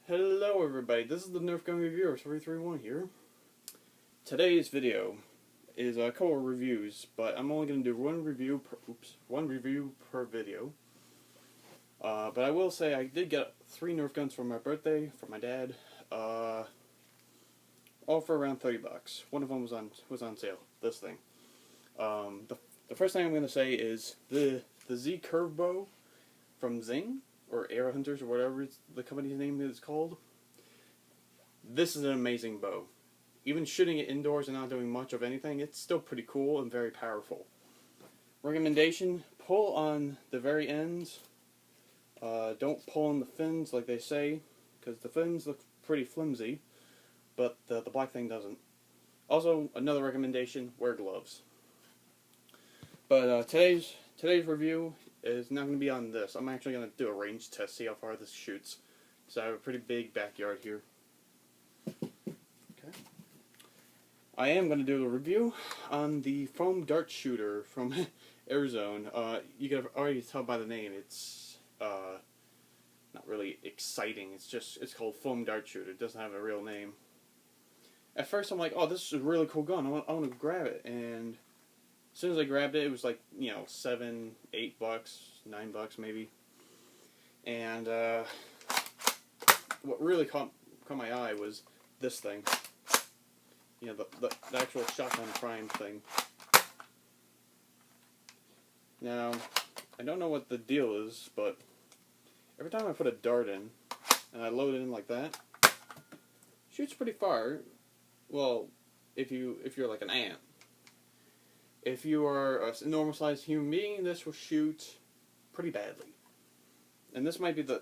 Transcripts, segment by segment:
Hello everybody, this is the Nerf Gun Reviewer 331 here. Today's video is a couple of reviews, but I'm only going to do one review per video. But I will say I did get 3 Nerf guns for my birthday from my dad, all for around $30. One of them was on sale, this thing. The first thing I'm going to say is the Z Curve Bow from Zing, or Air Hunters, or whatever the company's name is called. This is an amazing bow. Even shooting it indoors and not doing much of anything, it's still pretty cool and very powerful. Recommendation, pull on the very ends. Don't pull on the fins like they say, because the fins look pretty flimsy, but the black thing doesn't. Also, another recommendation, wear gloves. But today's review is not going to be on this. I'm actually going to do a range test, see how far this shoots. So I have a pretty big backyard here. Okay. I am going to do a review on the foam dart shooter from Airzone. You can already tell by the name, it's not really exciting. It's called foam dart shooter. It doesn't have a real name. At first I'm like, oh, this is a really cool gun. I want to grab it. And as soon as I grabbed it, it was like, $7, $8, $9 maybe. And what really caught my eye was this thing. The actual shotgun prime thing. Now, I don't know what the deal is, but every time I put a dart in, and I load it in like that, it shoots pretty far. Well, if you're like an ant. If you are a normal-sized human being, this will shoot pretty badly. And this might be the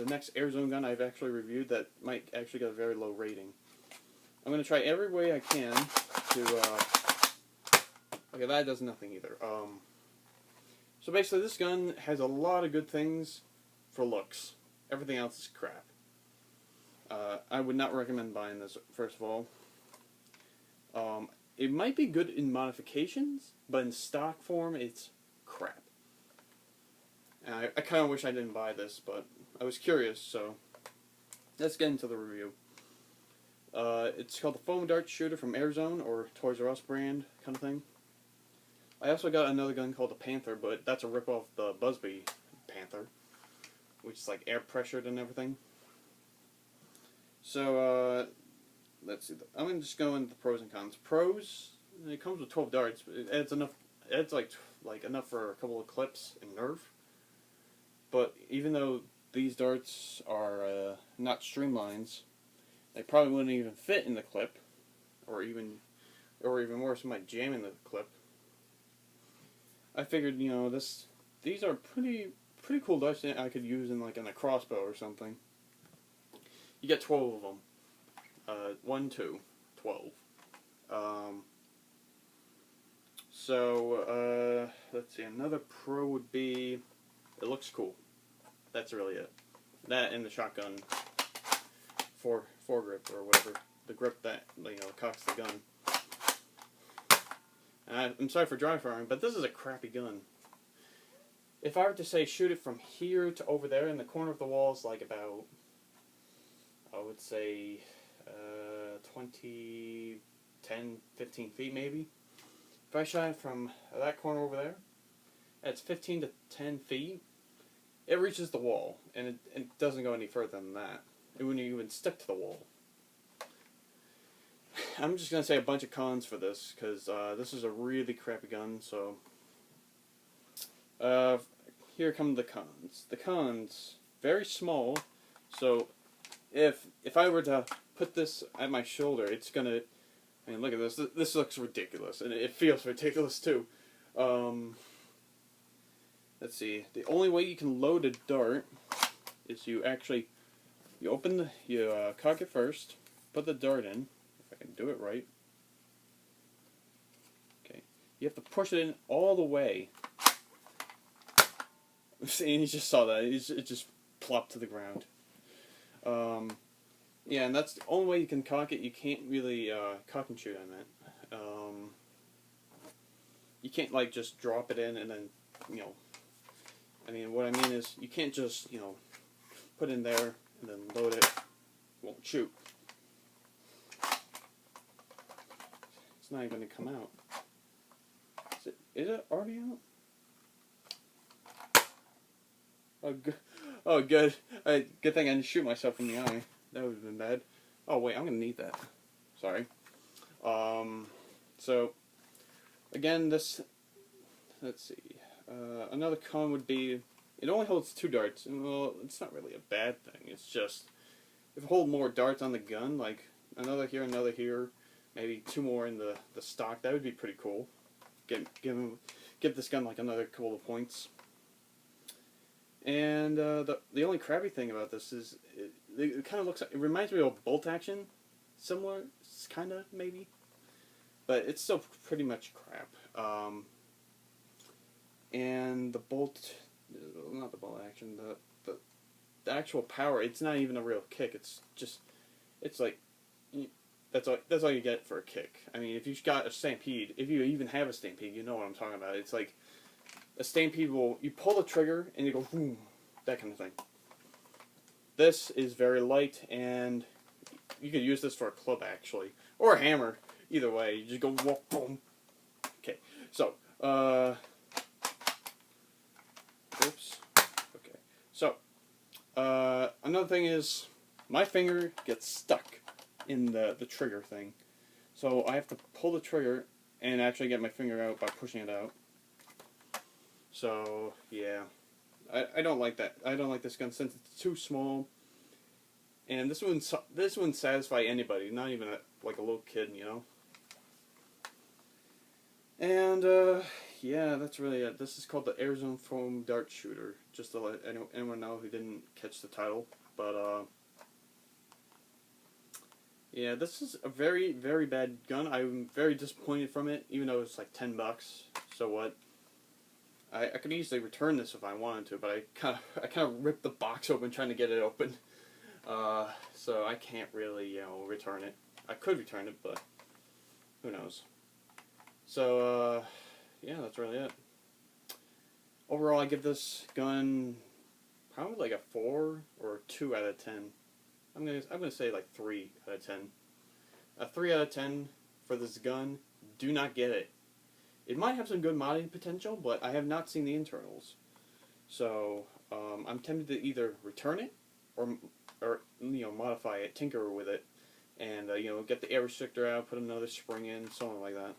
next Airzone gun I've actually reviewed that might actually get a very low rating. I'm going to try every way I can to... okay, that does nothing either. So basically, this gun has a lot of good things for looks. Everything else is crap. I would not recommend buying this, first of all. It might be good in modifications, but in stock form, it's crap. And I kind of wish I didn't buy this, but I was curious, so let's get into the review. It's called the Foam Dart Shooter from Airzone, or Toys R Us brand kind of thing. I also got another gun called the Panther, but that's a rip-off the Busby Panther, which is like air pressured and everything. So, let's see. I'm going to just go into the pros and cons. Pros, it comes with 12 darts. It adds enough. It's like enough for a couple of clips in Nerf. But even though these darts are not streamlines, they probably wouldn't even fit in the clip, or even worse, might jam in the clip. I figured, these are pretty cool darts that I could use in a crossbow or something. You get 12 of them. 1, 2, 12. So, let's see, another pro would be, it looks cool. That's really it. That and the shotgun foregrip, or whatever. The grip that, cocks the gun. And I'm sorry for dry firing, but this is a crappy gun. If I were to say shoot it from here to over there, in the corner of the wall is like about, I would say, 10, 15 feet maybe. If I shot it from that corner over there, it's 15 to 10 feet. It reaches the wall, and it doesn't go any further than that. It wouldn't even stick to the wall. I'm just going to say a bunch of cons for this, because this is a really crappy gun, so... here come the cons. The cons, very small, so if I were to put this at my shoulder, it's going to... I mean, look at this. This looks ridiculous, and it feels ridiculous, too. Let's see. The only way you can load a dart is you cock it first, put the dart in, if I can do it right. Okay. You have to push it in all the way. See, and you just saw that. It just plopped to the ground. Yeah, and that's the only way you can cock it. You can't really cock and shoot, I meant. You can't just drop it in and then I mean, what I mean is you can't just put in there and then load it. Won't shoot. It's not even going to come out. Is it already out? Oh, good. Good thing I didn't shoot myself in the eye. That would have been bad. Oh, wait, I'm going to need that. Sorry. So, again, this... Let's see. Another con would be... It only holds 2 darts. Well, it's not really a bad thing. It's just... If you hold more darts on the gun, like another here, maybe 2 more in the stock, that would be pretty cool. Give this gun like another couple of points. And the only crappy thing about this is it kind of looks like, it reminds me of bolt action, similar, kind of maybe, but it's still pretty much crap. And the bolt, not the bolt action, the actual power, it's not even a real kick. It's like that's all you get for a kick. I mean, if you've got a Stampede, if you even have a Stampede, you know what I'm talking about. It's like a Stampede you pull the trigger and you go boom, that kind of thing. This is very light, and you could use this for a club actually, or a hammer. Either way, you just go whoop, boom. Okay, so oops. Okay, so another thing is my finger gets stuck in the trigger thing, so I have to pull the trigger and actually get my finger out by pushing it out. So yeah, I don't like that. I don't like this gun since it's too small, and this wouldn't satisfy anybody, not even like a little kid, you know. And yeah, that's really it. This is called the Airzone foam dart shooter. Just to let anyone know who didn't catch the title, but yeah, this is a very, very bad gun. I'm very disappointed from it, even though it's like $10. So what? I could easily return this if I wanted to, but I kind of ripped the box open trying to get it open. So I can't really, return it. I could return it, but who knows. So yeah, that's really it. Overall, I give this gun probably like a 4 or 2 out of 10. I'm gonna say like 3 out of 10. A 3 out of 10 for this gun. Do not get it. It might have some good modding potential, but I have not seen the internals. So I'm tempted to either return it or modify it, tinker with it, and get the air restrictor out, put another spring in, something like that.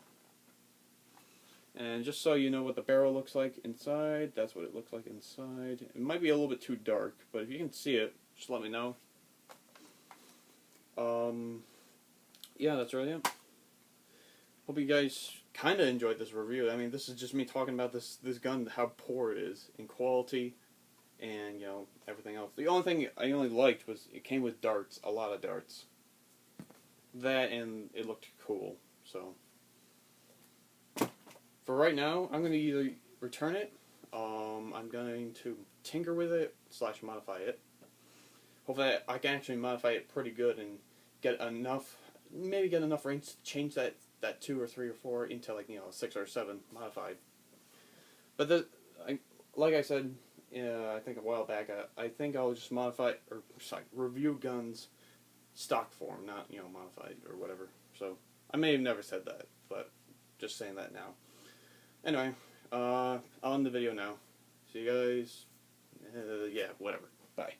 And just so you know what the barrel looks like inside, that's what it looks like inside. It might be a little bit too dark, but if you can see it, just let me know. Yeah, that's really it. Hope you guys kind of enjoyed this review. I mean, this is just me talking about this gun, how poor it is in quality, and everything else. The only thing I only liked was it came with darts, a lot of darts. That, and it looked cool. So for right now, I'm going to either return it, I'm going to tinker with it / modify it. Hopefully I can actually modify it pretty good and get enough, maybe get enough range to change that 2 or 3 or 4 into like 6 or 7 modified. But like I said, I think a while back, I think I'll just review guns stock form, not modified or whatever. So I may have never said that, but just saying that now. Anyway, I'll end the video now. See you guys. Yeah, whatever. Bye.